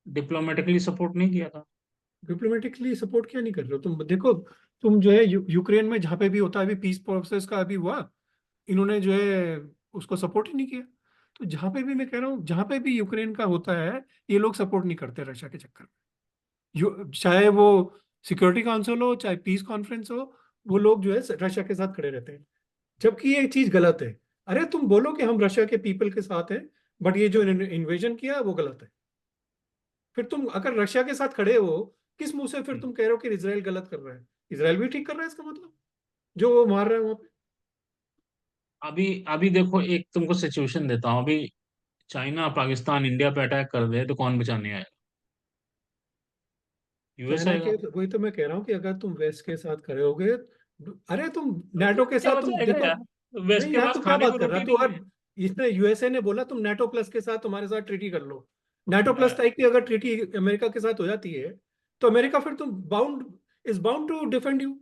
डिप्लोमेटिकली सपोर्ट नहीं किया था। डिप्लोमेटिकली सपोर्ट क्या नहीं कर रहे हो तुम? देखो तुम जो है यूक्रेन में जहाँ पे भी होता है, अभी पीस प्रोसेस का अभी हुआ, इन्होंने जो है उसको सपोर्ट ही नहीं किया। तो जहाँ पे भी मैं कह रहा हूँ, जहाँ पे भी यूक्रेन का होता है, ये लोग सपोर्ट नहीं करते रशिया के चक्कर में। चाहे वो सिक्योरिटी काउंसिल हो, चाहे पीस कॉन्फ्रेंस हो, वो लोग जो है रशिया के साथ खड़े रहते हैं, जबकि ये चीज गलत है। अरे तुम बोलो कि हम रशिया के पीपल के साथ हैं, बट ये जो इन्वेजन किया वो गलत है। फिर तुम अगर रशिया के साथ खड़े हो, किस मुंह से फिर तुम कह रहे हो कि इसराइल गलत कर रहा है? इसराइल भी ठीक कर रहा है इसका मतलब, जो वो मार रहा है वहां पे। अभी अभी देखो, एक तुमको सिचुएशन देता हूँ। अभी चाइना पाकिस्तान इंडिया पे अटैक कर दे तो कौन बचाने आएगा? यूएस चाइना के आएगा। वही तो मैं कह रहा हूँ कि अगर तुम वेस्ट के साथ खड़े होगे, अरे तुम नेटो के क्या साथ तुम बचाएगा देखो। यार? वेस्ट नहीं के यार, पास तू क्या खाने को बात कर रहा रोटी तू? नहीं और है। इसने यूएसए ने बोला तुम नेटो प्लस के साथ तुम्हारे साथ ट्रीटी कर लो। नेटो प्लस अ, टाइप की अगर ट्रीटी अमेरिका के साथ हो जाती है, तो अमेरिका फिर तुम bound is bound to defend you.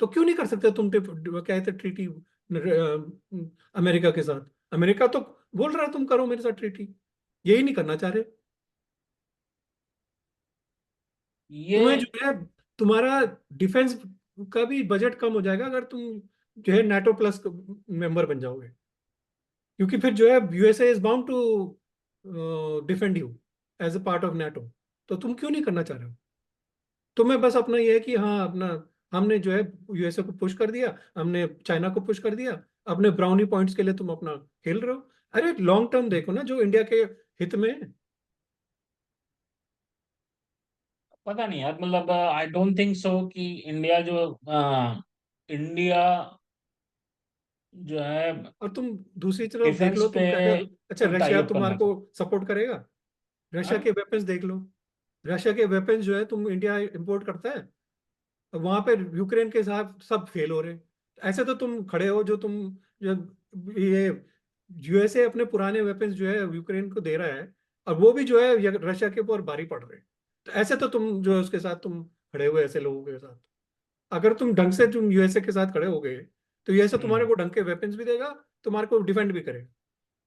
तो क्यों नहीं कर सकते तुम क्या कहते ट्रीटी अमेरिका के साथ? अमेरिका तो बोल रहा है तुम करो मेरे साथ ट्रीटी, यही नहीं करना चाह रहे। ये तुम्हें जो है तुम्हारा डिफेंस का भी बजट कम हो जाएगा अगर तुम जो है नाटो प्लस मेंबर बन जाओगे, क्योंकि फिर जो है USA is bound to defend you as a part of NATO. तो तुम क्यों नहीं करना चाह रहे हो? तुम्हें बस अपना ये है कि हाँ अपना हमने जो है यूएसए को पुश कर दिया, हमने चाइना को पुश कर दिया, अपने ब्राउनी पॉइंट्स के लिए तुम अपना खेल रहे हो। अरे लॉन्ग टर्म देखो ना, जो इंडिया के हित में है। पता नहीं यार, मतलब आई डोंट थिंक सो कि इंडिया जो है और तुम दूसरी तरफ देख डिफेंस लो, पे तुम कह रहे हो अच्छा कोई टाई रशिया अप तुम्हारे करना को चाहता सपोर्ट करेगा, रशिया है। के वेपन्स देख लो। रशिया के वेपन्स जो है तुम इंडिया इंपोर्ट करता है, वहां पे यूक्रेन के साथ सब फेल हो रहे। ऐसे तो तुम खड़े हो, जो तुम जो ये यूएसए अपने पुराने वेपन्स जो है यूक्रेन को दे रहा है, और वो भी जो है रशिया के ऊपर भारी पड़ रहे हैं। तो ऐसे तो तुम जो है उसके साथ तुम खड़े हुए ऐसे लोगों के साथ, अगर तुम ढंग से तुम यूएसए के साथ खड़े हो गए, तो यूएसए तुम्हारे हम्म। को ढंग के वेपन्स भी देगा, तुम्हारे को डिफेंड भी करेगा।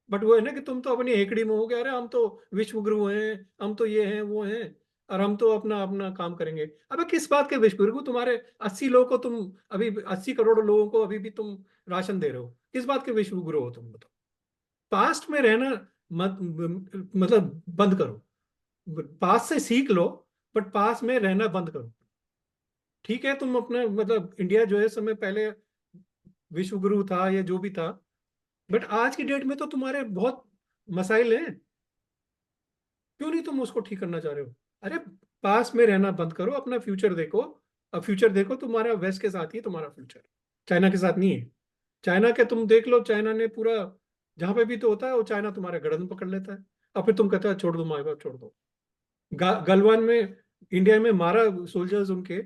बट वो है ना कि तुम तो अपनी हेकड़ी में हो गया, अरे हम तो विश्व गुरु हैं, हम तो ये हैं वो हैं, और हम तो अपना अपना काम करेंगे। अबे किस बात के विश्व गुरु? तुम्हारे 80 लोगों को तुम अभी 80 करोड़ लोगों को अभी भी तुम राशन दे रहे हो, किस बात के विश्व गुरु हो तुम? बताओ। पास्ट में रहना मत, मतलब बंद करो। पास्ट से सीख लो, बट पास्ट में रहना बंद करो। ठीक है, तुम अपने मतलब इंडिया जो है समय पहले विश्व गुरु था या जो भी था, बट आज की डेट में तो तुम्हारे बहुत मसाइल हैं। क्यों नहीं तुम उसको ठीक करना चाह रहे हो? अरे पास में रहना बंद करो, अपना फ्यूचर देखो। अब फ्यूचर देखो, तुम्हारा वेस्ट के साथ ही है तुम्हारा फ्यूचर, चाइना के साथ नहीं है। चाइना के तुम देख लो, चाइना ने पूरा जहां पे भी तो होता है वो चाइना तुम्हारे गर्दन पकड़ लेता है, और फिर तुम कहते हो छोड़ दो माए बाप छोड़ दो। गलवान में इंडिया में मारा सोल्जर्स उनके,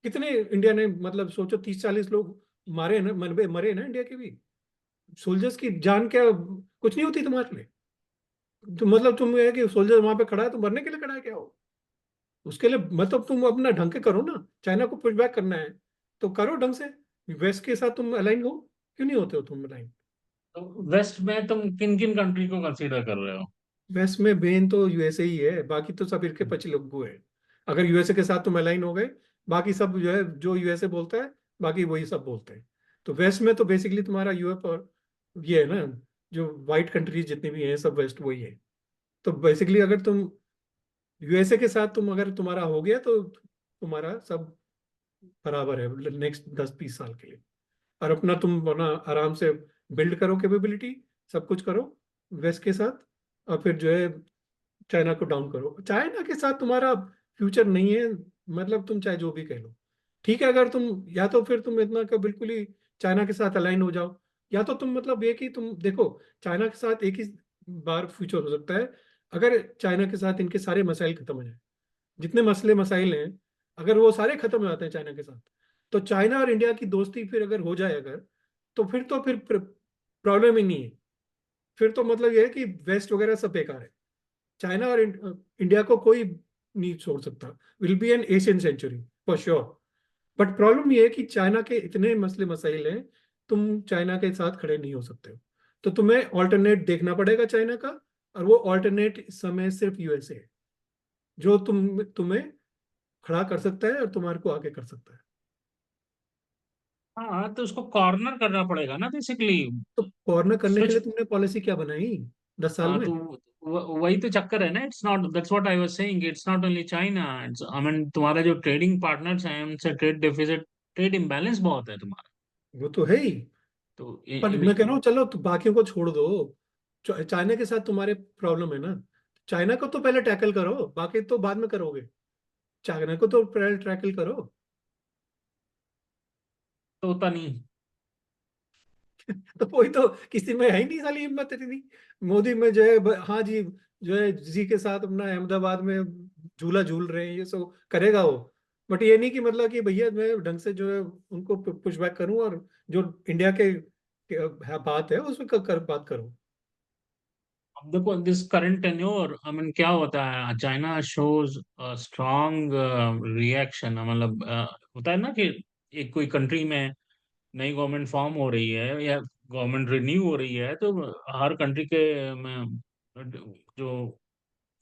कितने इंडिया ने मतलब सोचो 30-40 लोग मारे ना, मरे मरे ना इंडिया के भी। सोल्जर्स की जान क्या कुछ नहीं होती तुम्हारे लिए? तो मतलब तुम ये है कि सोल्जर वहां पे खड़ा है तो मरने के लिए खड़ा है क्या हो? उसके लिए मतलब तुम अपना ढंग के करो ना। चाइना को पुश बैक करना है तो करो ढंग से। वेस्ट के साथ तुम अलाइन हो, क्यों नहीं होते हो तुम अलाइन? तो वेस्ट में तुम किन किन कंट्री को कंसीडर कर रहे हो? वेस्ट में मेन तो यूएसए ही है, बाकी तो सब इनके पचे लोग है। अगर यूएसए के साथ तुम अलाइन हो गए, बाकी सब जो है जो यूएसए बोलता है बाकी वही सब बोलते हैं। तो वेस्ट में तो बेसिकली तुम्हारा यूएस और ये है ना, जो वाइट कंट्रीज जितनी भी हैं सब वेस्ट वही है। तो बेसिकली अगर तुम यूएसए के साथ तुम अगर तुम्हारा हो गया तो तुम्हारा सब बराबर है नेक्स्ट 10-20 साल के लिए। और अपना तुम अपना आराम से बिल्ड करो कैपेबिलिटी, सब कुछ करो वेस्ट के साथ, और फिर जो है चाइना को डाउन करो। चाइना के साथ तुम्हारा फ्यूचर नहीं है, मतलब तुम चाहे जो भी कह लो। ठीक है, अगर तुम या तो फिर तुम इतना का बिल्कुल ही चाइना के साथ अलाइन हो जाओ, या तो तुम मतलब ये कि तुम देखो चाइना के साथ एक ही बार फ्यूचर हो सकता है, अगर चाइना के साथ इनके सारे मसाइल खत्म हो जाए। जितने मसले मसाइल हैं, अगर वो सारे खत्म हो जाते हैं चाइना के साथ, तो चाइना और इंडिया की दोस्ती फिर अगर हो जाए अगर, तो फिर प्रॉब्लम ही नहीं है। फिर तो मतलब ये है कि वेस्ट वगैरह सब बेकार है। चाइना और इंडिया को कोई नहीं छोड़ सकता। Will be an Asian century for sure. But problem ये है कि चाइना के इतने मसले मसाइल हैं, तुम चाइना के साथ खड़े नहीं हो सकते हो। तो तुम्हें ऑल्टरनेट देखना पड़ेगा चाइना का, और वो ऑल्टरनेट इस समय सिर्फ यूएसए है, जो तुम्हें खड़ा कर सकता है और तुम्हारे को आगे कर सकता है। हाँ, तो उसको कॉर्नर करना पड़ेगा ना बेसिकली। तो कॉर्नर करने के स्विच। लिए तुमने पॉलिसी क्या बनाई 10 साल हाँ, में? तो वही तो चक्कर है ना। It's not, that's what I was saying, it's not only China, it's I mean तुम्हारे जो ट्रेडिंग पार्टनर्स हैं उनसे ट्रेड डेफिसिट, ट्रेड इम्बैलेंस बहुत है तुम्हारा। वो तो है ही। तो पर मैं कह रहा हूँ चलो तो बाकियों को छोड़ दो। चाइना के साथ तुम्हारे प्रॉब्लम है ना, चाइना को तो पहले टैकल करो, बाकी तो बाद में करोगे। चाइना को तो पहले टैकल करो। तो होता नहीं। तो वही तो, किसी में है ही नहीं साली हिम्मत इतनी। मोदी में जो है हाँ जी, जो है जी के साथ अपना अहमदाबाद में झूला झूल रहे हैं, ये सब करेगा वो। बट ये नहीं कि मतलब कि भैया मैं ढंग से जो है उनको पुश बैक करूं, और जो इंडिया के बात है उसमें बात करूं। अब देखो this current tenure, I mean क्या होता है, चाइना शोज स्ट्रॉन्ग रिएक्शन, मतलब होता है ना कि एक कोई कंट्री में नई गवर्नमेंट फॉर्म हो रही है या गवर्नमेंट रिन्यू हो रही है, तो हर कंट्री के में जो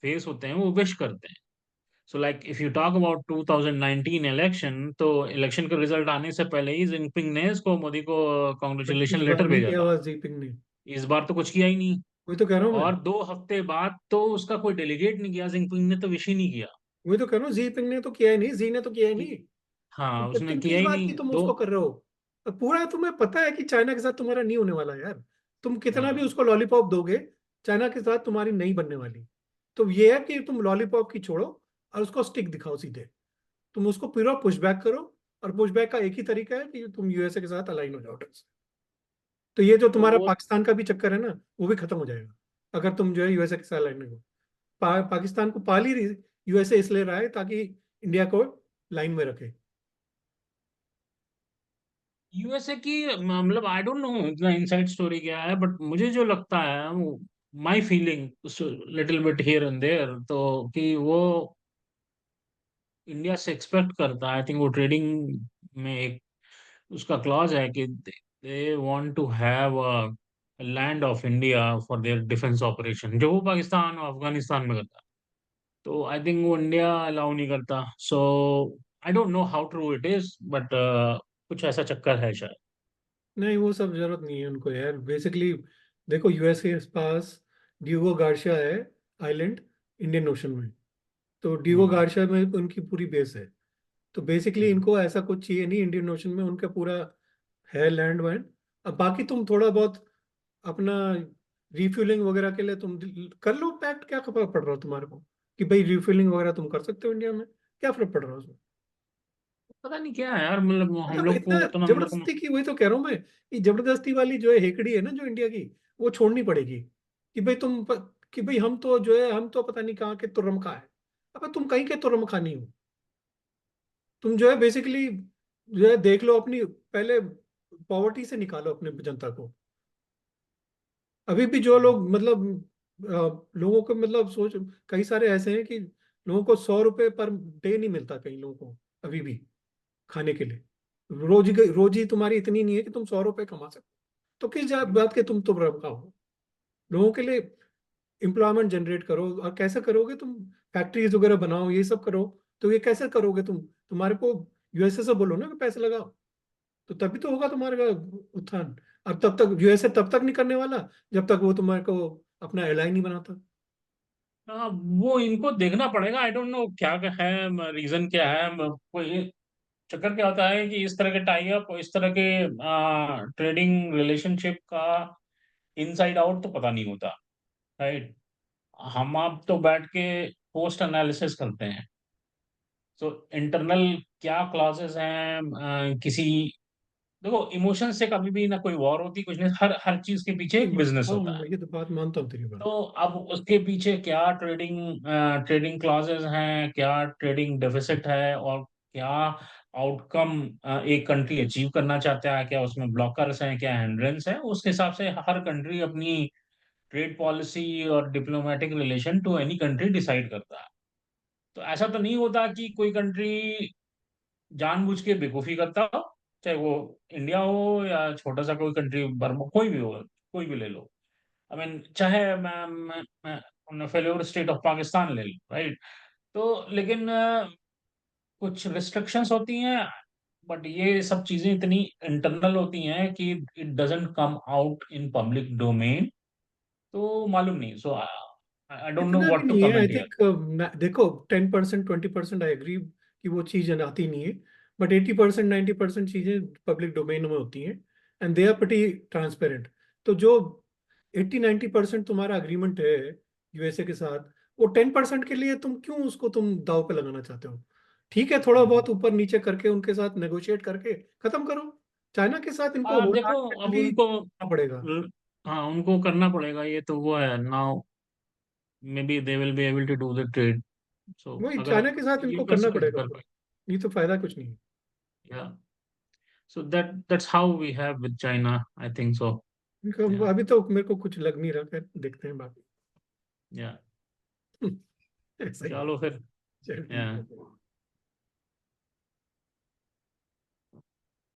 फेस होते हैं वो विश करते हैं। So like if you talk about 2019 election, तो इलेक्शन का रिजल्ट आने से पहले ही जिनपिंग ने इसको मोदी को बट कॉन्ग्रेचुलेशन इस लेटर बार नहीं भेजा किया था। हुआ जीपिंग ने। इस बार तो कुछ किया ही नहीं। वही तो कह रहा हूँ मैं। और 2 हफ्ते बाद तो उसका कोई डेलीगेट नहीं किया, जिनपिंग ने तो विश ही नहीं किया वही तो कह रहा हूँ, जीपिंग ने तो किया ही नहीं, जी ने तो किया ही कि नहीं। हाँ, तो उसने तुम किया किस ही बात की नहीं। तुम दो। उसको कर रहे हो? तो पूरा तुम्हें पता है कि चाइना के साथ तुम्हारा नहीं होने वाला यार। तुम कितना भी हाँ, उसको लॉलीपॉप दोगे, चाइना के साथ तुम्हारी नहीं बनने वाली। तो ये है कि तुम लॉलीपॉप की छोड़ो और उसको स्टिक दिखाओ सीधे। तुम उसको पूरा पुश बैक करो, और पुश बैक का एक ही तरीका है कि तुम यूएसए के साथ अलाइन हो जाओ ढंग से। तो ये जो तो तुम्हारा वो पाकिस्तान का भी चक्कर है ना, वो भी खत्म हो जाएगा अगर तुम जो है यूएसए के साथ अलाइन हो। पाकिस्तान को पाल ही रही, यूएसए इसलिए रहा है ताकि इंडिया को लाइन में रखे। यूएसए की मतलब आई डोंट नो इतना इनसाइड स्टोरी क्या है, बट मुझे जो लगता है वो, my feeling little bit here and there, तो कि वो इंडिया से एक्सपेक्ट करता है। आई थिंक वो ट्रेडिंग में एक उसका क्लॉज है कि they want to have a land of India for their defence operation, जो वो पाकिस्तान और अफगानिस्तान में करता है। तो आई थिंक वो इंडिया अलाउ नहीं करता। So I don't know how true it is, but कुछ ऐसा चक्कर है शायद। नहीं, वो सब जरूरत नहीं है उनको यार, बेसिकली देखो यूएस के पास डियोगो गार्शिया है आइलैंड इंडियन ओशन में। तो डियोगो हम्म। गार्शिया में उनकी पूरी बेस है। तो बेसिकली हम्म। इनको ऐसा कुछ चाहिए नहीं, इंडियन ओशन में उनका पूरा है लैंड वैंड। अब बाकी तुम थोड़ा बहुत अपना रिफ्यूलिंग वगैरह के लिए तुम कर लो पैक्ट, क्या फर्क पड़ रहा हो तुम्हारे को कि भाई रिफ्यूलिंग वगैरह तुम कर सकते हो इंडिया में, क्या फर्क पड़ रहा है उसमें? पता नहीं क्या है यार, मतलब हम मतलब लोग इतना को उतना मेरे को। जबरदस्ती की, वही तो कह रहा हूँ मैं कि जबरदस्ती वाली जो है हेकड़ी है ना जो इंडिया की, वो छोड़नी पड़ेगी। कि भाई कि भाई हम तो जो है, हम तो पता नहीं कहाँ के तुर्रम खा है। अब तुम कहीं के तुर्रम खा नहीं हो। तुम जो है बेसिकली जो है देख लो अपनी, पहले पॉवर्टी से निकालो अपने जनता को। अभी भी जो लोग मतलब लोगों को मतलब सोच, कई सारे ऐसे हैं कि लोगों को 100 रुपये पर डे नहीं मिलता कई लोगों को अभी भी खाने के लिए। रोजी तुम्हारी इतनी नहीं है कि तुम 100 रुपये कमा सकते। तो किस बात के तुम रखा हो? लोगों के लिए एम्प्लॉयमेंट जनरेट करो, और कैसे करोगे तुम? फैक्ट्रीज वगैरह बनाओ, ये सब करो। तो ये कैसे करोगे तुम? तुम्हारे को यूएसए से बोलो ना कि पैसे लगाओ, तो तभी तो होगा तुम्हारे का उत्थान। और तब तक यूएसए तब तक नहीं करने वाला जब तक वो तुम्हारे को अपना एलाई नहीं बनाता। वो इनको देखना पड़ेगा। आई डोंट नो क्या है रीजन, क्या है कोई चक्कर क्या होता है कि इस तरह के टाई अप, इस तरह के ट्रेडिंग रिलेशनशिप का इनसाइड आउट तो पता नहीं होता, राइट। हम आप तो बैठ के पोस्ट एनालिसिस करते हैं। सो इंटरनल क्या क्लॉजेस हैं किसी, देखो इमोशन से कभी भी ना कोई वॉर होती, कुछ नहीं, हर हर चीज के पीछे नहीं एक बिजनेस मानता हूँ होता है। मैं, ये तो बात मानता हूँ तेरी बात। तो अब उसके पीछे क्या ट्रेडिंग क्लॉजेस हैं, क्या ट्रेडिंग डेफिसिट है, और क्या आउटकम एक कंट्री अचीव करना चाहता है, क्या उसमें ब्लॉकर्स हैं, क्या हैंड्रेंस है, उस हिसाब से हर कंट्री अपनी ट्रेड पॉलिसी और diplomatic relation to any country decide करता है। तो ऐसा तो नहीं होता कि कोई कंट्री जानबूझ के बेवकूफी करता हो, चाहे वो इंडिया हो या छोटा सा कोई कंट्री, बर्मा, कोई भी हो, कोई भी ले लो। आई मीन चाहे मैं फेल्योर स्टेट ऑफ पाकिस्तान ले लो, राइट। तो लेकिन कुछ रिस्ट्रिक्शंस होती हैं, बट ये सब चीजें इतनी इंटरनल होती हैं कि it doesn't come out in public domain. तो मालूम नहीं, सो आई डोंट नो इतना भी व्हाट टू नहीं है आई कमेंट हियर। थिंक। देखो 10% 20% आई एग्री कि वो चीज़ आती नहीं है। बट 80% 90% चीज़ें पब्लिक डोमेन में होती हैं, and they are pretty transparent. तो जो 80-90% तुम्हारा अग्रीमेंट है यूएसए के साथ, वो 10% के लिए तुम क्यों उसको तुम दाव पे लगाना चाहते हो? ठीक है, थोड़ा बहुत ऊपर नीचे करके उनके साथ नेगोशिएट करके खत्म करो। चाइना के साथ इनको होल्ड देखो ऑन अब के लिए उनको, करना पड़ेगा। हाँ उनको करना पड़ेगा, ये तो वो है now, maybe they will be able to do the trade. So वही अगर चाइना के साथ ये इनको कर करना सके तो पड़ेगा, कर पाए। नहीं तो फायदा कुछ नहीं है। Yeah so that's how we have with China, I think so. या अभी तो मेरे को कुछ लग नहीं रहा, खैर देखते हैं बाकी। या ऐसा ही है। चलो फिर। चल या ठीक है।